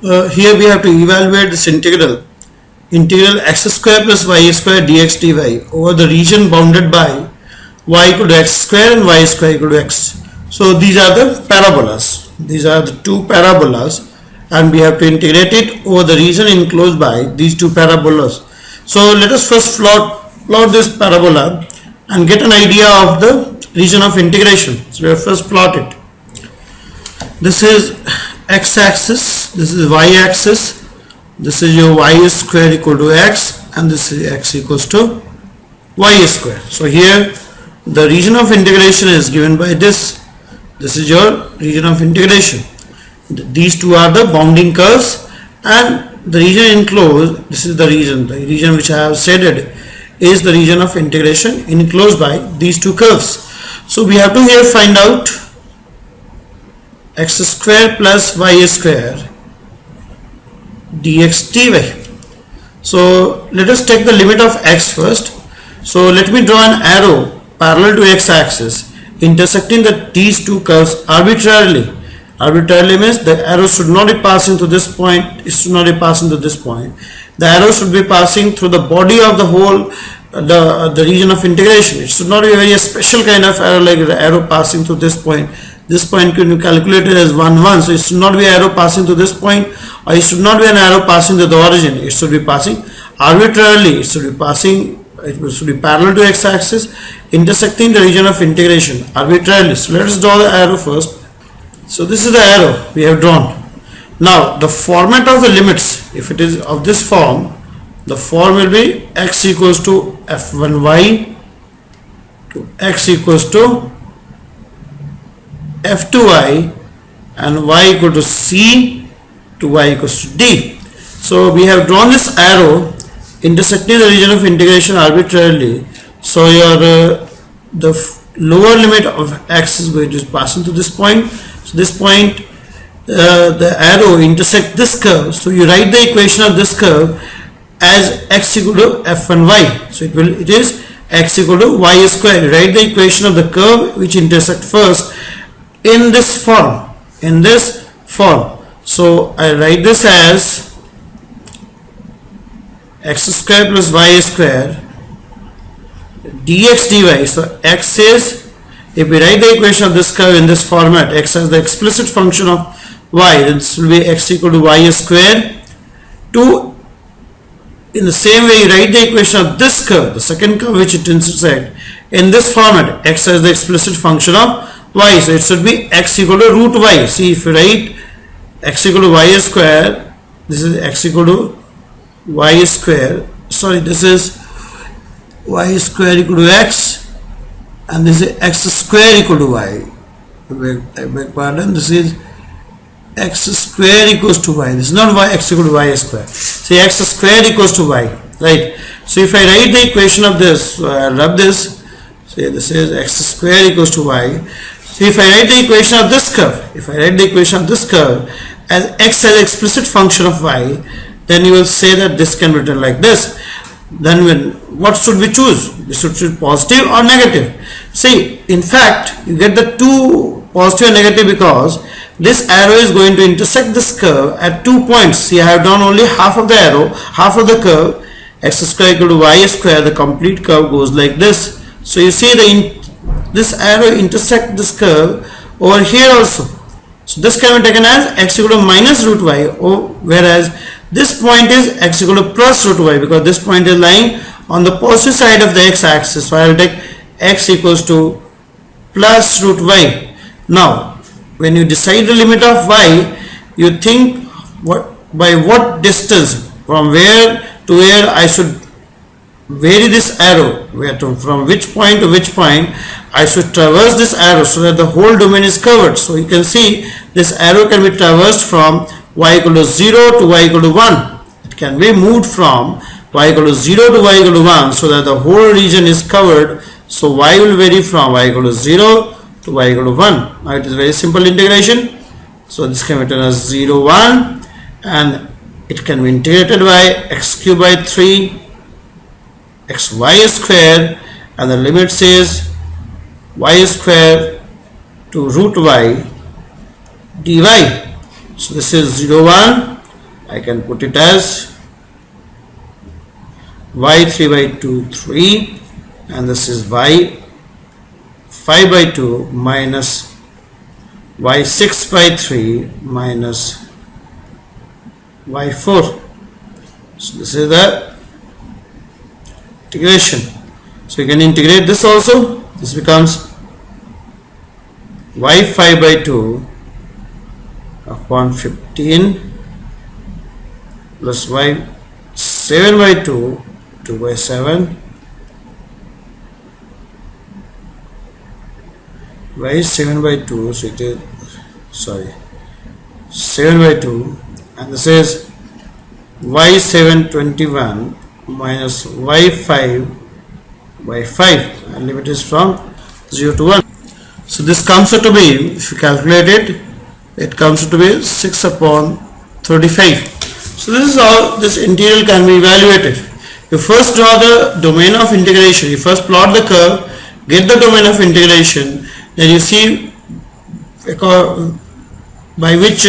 Here we have to evaluate this integral x square plus y square dx dy over the region bounded by y equal to x square and y square equal to x. So these are the parabolas. These are the two parabolas, and we have to integrate it over the region enclosed by these two parabolas. So let us first plot this parabola and get an idea of the region of integration. So we will first plot it. This is x-axis, this is y-axis, this is your y square equal to x, and this is x equals to y square. So here the region of integration is given by this. This is your region of integration. These two are the bounding curves, and the region enclosed, this is the region which I have shaded is the region of integration enclosed by these two curves. So we have to here find out x square plus y square dx dy. So let us take the limit of x first. So let me draw an arrow parallel to x-axis intersecting these two curves arbitrarily. Arbitrarily means the arrow should not be passing to this point, it should not be passing to this point. The arrow should be passing through the body of the whole the region of integration. It should not be a very special kind of arrow like the arrow passing through this point. This point can be calculated as 1 1, so it should not be an arrow passing to this point, or it should not be an arrow passing to the origin. It should be passing arbitrarily. It should be parallel to x-axis intersecting the region of integration arbitrarily. So let us draw the arrow first. So this is the arrow we have drawn. Now the format of the limits, if it is of this form, the form will be x equals to f1y to x equals to f2y and y equal to c to y equals to d. So we have drawn this arrow intersecting the region of integration arbitrarily. So your the lower limit of x is going to pass into this point. So this point the arrow intersect this curve. So you write the equation of this curve as x equal to f1y. So it is x equal to y square. You write the equation of the curve which intersect first in this form. So I write this as x square plus y square dx dy. So x is, if we write the equation of this curve in this format, x as the explicit function of y, then this will be x equal to y square. In the same way you write the equation of this curve, the second curve which it intersects, in this format, x as the explicit function of y, so it should be x equal to root y. See, if you write x equal to y square, this is x equal to y square, this is y square equal to x, and this is x square equal to y. I beg pardon, this is x square equals to y. This is not y x equal to y square. See, x square equals to y, right? So if I write the equation of this, rub this, say this is x square equals to y. So if I write the equation of this curve, as x as explicit function of y, then you will say that this can be written like this. Then what should we choose? We should choose positive or negative. See, in fact, you get the two positive and negative because this arrow is going to intersect this curve at 2 points. See, I have done only half of the arrow, half of the curve. X square equal to y square, the complete curve goes like this. So you see this arrow intersect this curve over here also. So this can be taken as x equal to minus root y, whereas this point is x equal to plus root y, because this point is lying on the positive side of the x-axis. So I will take x equals to plus root y. Now when you decide the limit of y, you think by what distance, from where to where I should vary this arrow, from which point to which point I should traverse this arrow so that the whole domain is covered. So you can see this arrow can be traversed from y equal to 0 to y equal to 1. It can be moved from y equal to 0 to y equal to 1 so that the whole region is covered. So y will vary from y equal to 0 to y equal to 1. Now it is very simple integration. So this can be written as 0 1, and it can be integrated by x cube by 3 xy square, and the limit says y square to root y dy. So this is 0 1 I can put it as y3 by 2 3, and this is y5 by 2 minus y6 by 3 minus y4. So this is the integration. So you can integrate this also. This becomes y5 by 2 upon 15 plus y7 by 2 by 7 y7 by 2, so it is 7 by 2, and this is y7 21 minus y5 by 5, and limit is from 0 to 1. So this comes out to be, if you calculate it, it comes out to be 6 upon 35. So this is how this integral can be evaluated. You first draw the domain of integration, you first plot the curve, get the domain of integration, then you see by which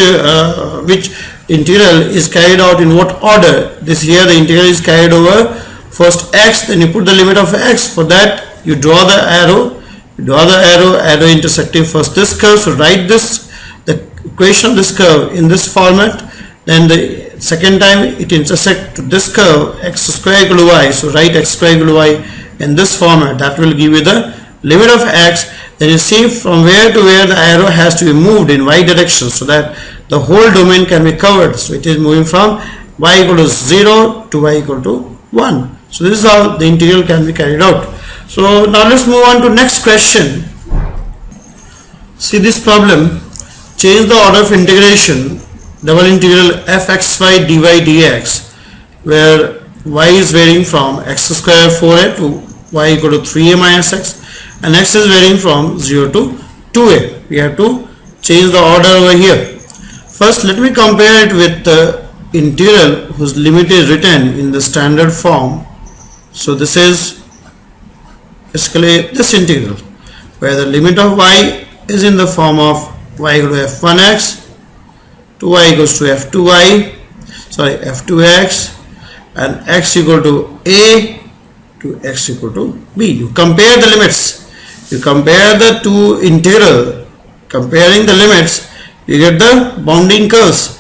integral is carried out in what order. This here the integral is carried over first x, then you put the limit of x. For that you draw the arrow, arrow intersecting first this curve. So write this, the equation of this curve in this format, then the second time it intersects to this curve x square equal to y, so write x square equal to y in this format. That will give you the limit of x. Then you see from where to where the arrow has to be moved in y direction, so that the whole domain can be covered. So it is moving from y equal to 0 to y equal to 1. So this is how the integral can be carried out. So now let's move on to next question. See this problem. Change the order of integration, double integral fxy dy dx, where y is varying from x square 4a to y equal to 3a minus x, and x is varying from 0 to 2a. We have to change the order over here. First let me compare it with the integral whose limit is written in the standard form. So this is basically this integral, where the limit of y is in the form of y equal to f1x to y equals to f2x, and x equal to a to x equal to b. You compare the limits. You compare the two integral. Comparing the limits, you get the bounding curves.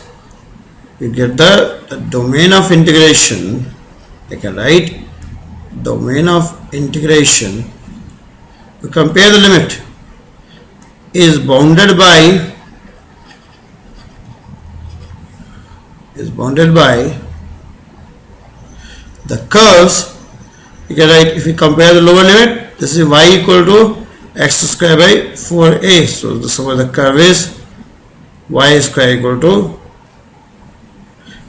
You get the domain of integration. I can write domain of integration. You compare the limit is bounded by the curves. You can write, if you compare the lower limit, this is y equal to x square by 4a. So the curve is y square equal to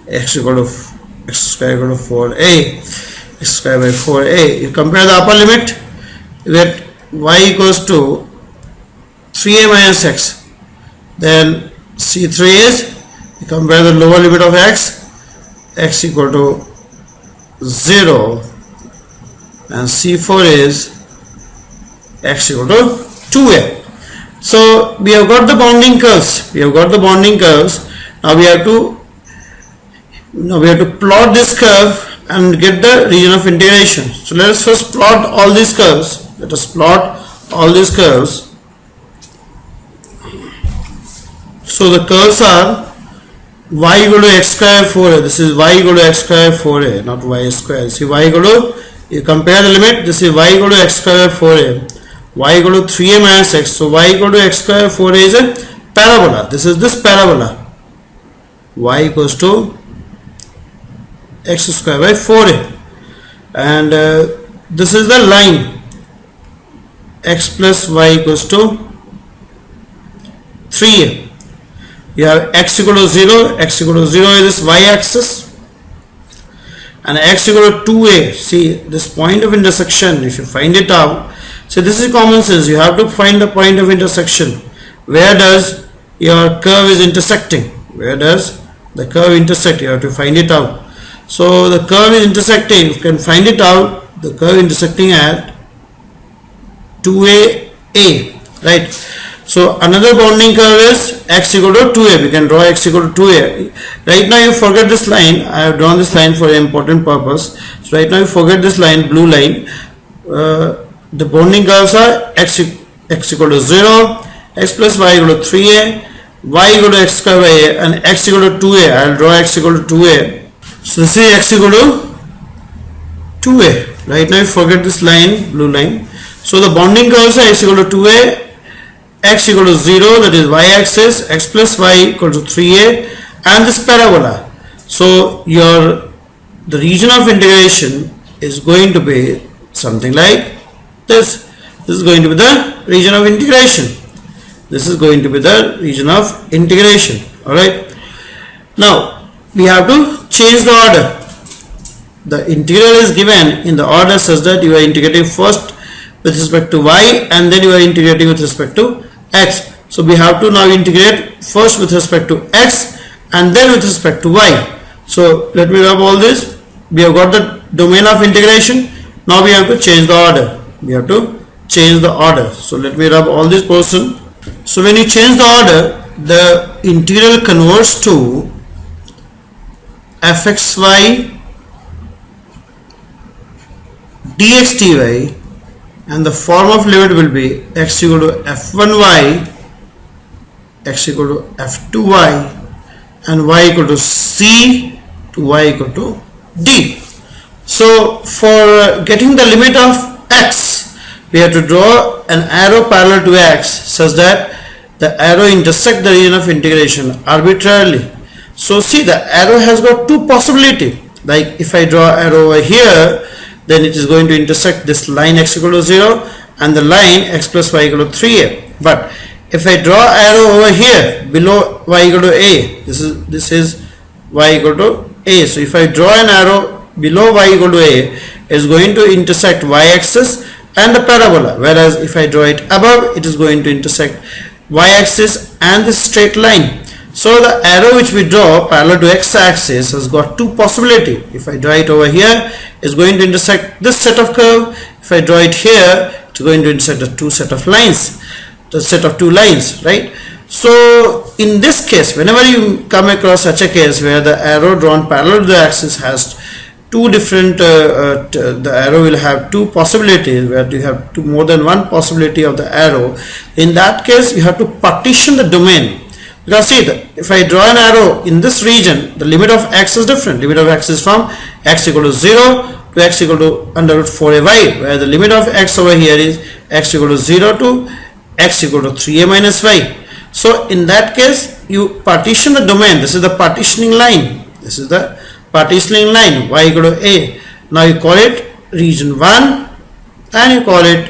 x square equal to 4a, x square by 4a. You compare the upper limit, you get y equals to 3a minus x. Then c3 is, you compare the lower limit of x equal to 0, and c4 is x equal to 2a. So we have got the bounding curves. Now we have to plot this curve and get the region of integration. So let us first plot all these curves. So the curves are y equal to x square 4a. This is y equal to x square 4a, not y square. See, y equal to, you compare the limit, this is y equal to x square 4a, y equal to 3a minus x. So y equal to x square 4a is a parabola. This is this parabola. Y equals to x square by 4a, and this is the line x plus y equals to 3a. You have x equal to 0, is this y axis, and x equal to 2a. See this point of intersection, if you find it out, so this is common sense. You have to find the point of intersection. Where does your curve is intersecting? Where does the curve intersect? You have to find it out. So the curve is intersecting, you can find it out, the curve intersecting at 2a, right? So another bounding curve is x equal to 2a. We can draw x equal to 2a. Right now you forget this line. I have drawn this line for an important purpose. So right now you forget this line, blue line. The bounding curves are x equal to 0, x plus y equal to 3a, y equal to x square by a, and x equal to 2a. I will draw x equal to 2a. So this is x equal to 2a. Right now you forget this line, blue line. So the bounding curves are x equal to 2a, x equal to 0, that is y-axis, x plus y equal to 3a, and this parabola. So the region of integration is going to be something like this. This is going to be the region of integration. This is going to be the region of integration. Alright. Now we have to change the order. The integral is given in the order such that you are integrating first with respect to y and then you are integrating with respect to x. So we have to now integrate first with respect to x and then with respect to y. So let me rub all this. We have got the domain of integration. Now we have to change the order. We have to change the order. So let me rub all this portion. So when you change the order, the integral converts to fxy dx dy, and the form of limit will be x equal to f1y, x equal to f2y, and y equal to c to y equal to d. So for getting the limit of x, we have to draw an arrow parallel to x such that the arrow intersect the region of integration arbitrarily. So see, the arrow has got two possibilities. Like if I draw arrow over here, then it is going to intersect this line x equal to 0 and the line x plus y equal to 3a. But if I draw arrow over here below y equal to a, this is y equal to a. So if I draw an arrow below y equal to a, it is going to intersect y-axis and the parabola. Whereas if I draw it above, it is going to intersect y-axis and the straight line. So the arrow which we draw parallel to x-axis has got two possibilities. If I draw it over here, it's going to intersect this set of curve. If I draw it here, it's going to intersect the two set of lines, the set of two lines, right? So in this case, whenever you come across such a case where the arrow drawn parallel to the axis has two different, the arrow will have two possibilities, where you have more than one possibility of the arrow. In that case, you have to partition the domain. Because see, if I draw an arrow in this region, the limit of x is different. Limit of x is from x equal to 0 to x equal to under root 4ay, where the limit of x over here is x equal to 0 to x equal to 3a minus y. So in that case, you partition the domain. This is the partitioning line. This is the partitioning line, y equal to a. Now you call it region 1 and you call it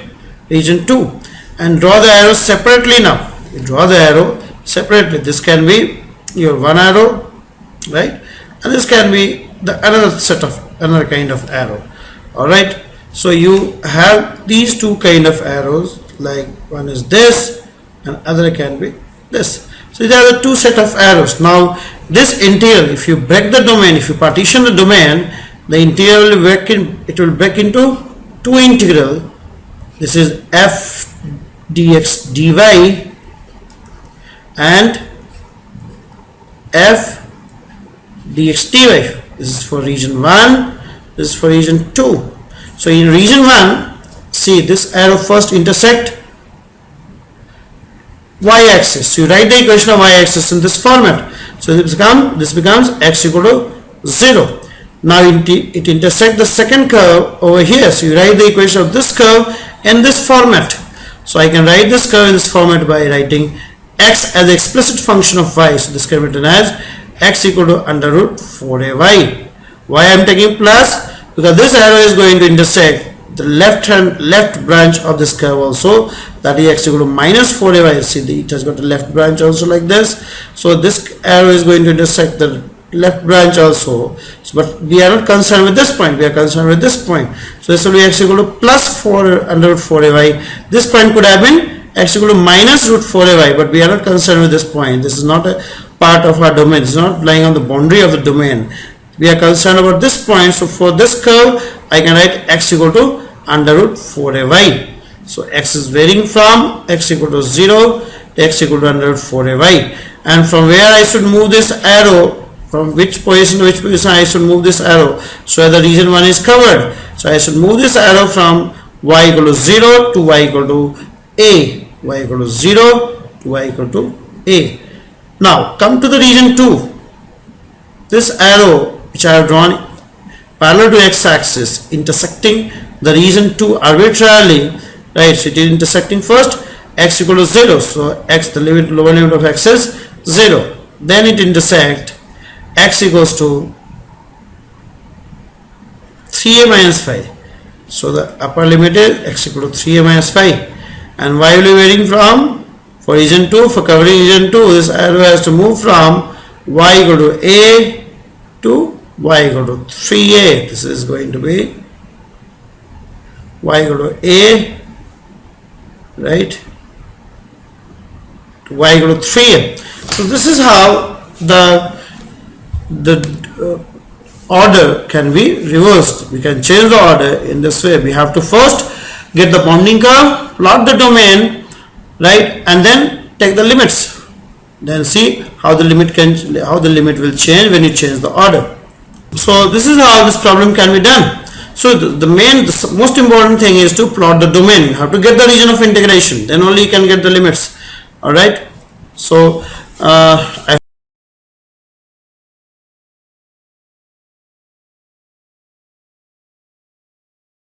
region 2, and draw the arrow separately. Now you draw the arrow separately. This can be your one arrow, right, and this can be the another kind of arrow. All right, so you have these two kind of arrows, like one is this and other can be this. So these are the two set of arrows. Now this integral, if you break the domain, if you partition the domain, the integral will break into two integral. This is f dx dy and f dx dy. This is for region 1, this is for region 2. So in region 1, see, this arrow first intersect y-axis. So you write the equation of y-axis in this format. So this becomes x equal to 0. Now it intersects the second curve over here. So you write the equation of this curve in this format. So I can write this curve in this format by writing x as the explicit function of y. So this can be written as x equal to under root 4ay. Why I am taking plus? Because this arrow is going to intersect the left branch of this curve also, that is x equal to minus 4ay. See, it has got a left branch also like this. So this arrow is going to intersect the left branch also. So, but we are not concerned with this point, we are concerned with this point. So this will be x equal to plus 4 under root 4ay. This point could have been x equal to minus root 4ay, but we are not concerned with this point. This is not a part of our domain. It is not lying on the boundary of the domain. We are concerned about this point. So for this curve, I can write x equal to under root 4ay. So x is varying from x equal to 0 x equal to under root 4ay, and from where I should move this arrow, from which position to which position I should move this arrow, so the region 1 is covered. So I should move this arrow from y equal to 0 to y equal to a, y equal to 0 to y equal to a. Now come to the region 2. This arrow which I have drawn parallel to x-axis intersecting the region 2 arbitrarily, right? So it is intersecting first x equal to 0, so x, the limit, lower limit of x is 0, then it intersect x equals to 3a minus 5, so the upper limit is x equal to 3a minus 5, and y will be varying from, for region 2, for covering region 2, this arrow has to move from y equal to a to y equal to 3a. This is going to be y equal to a, right, to y equal to 3a. So this is how the order can be reversed. We can change the order in this way. We have to first get the bounding curve, plot the domain, right, and then take the limits. Then see how the limit will change when you change the order. So this is how this problem can be done. So the most important thing is to plot the domain. You have to get the region of integration, then only you can get the limits. All right. So I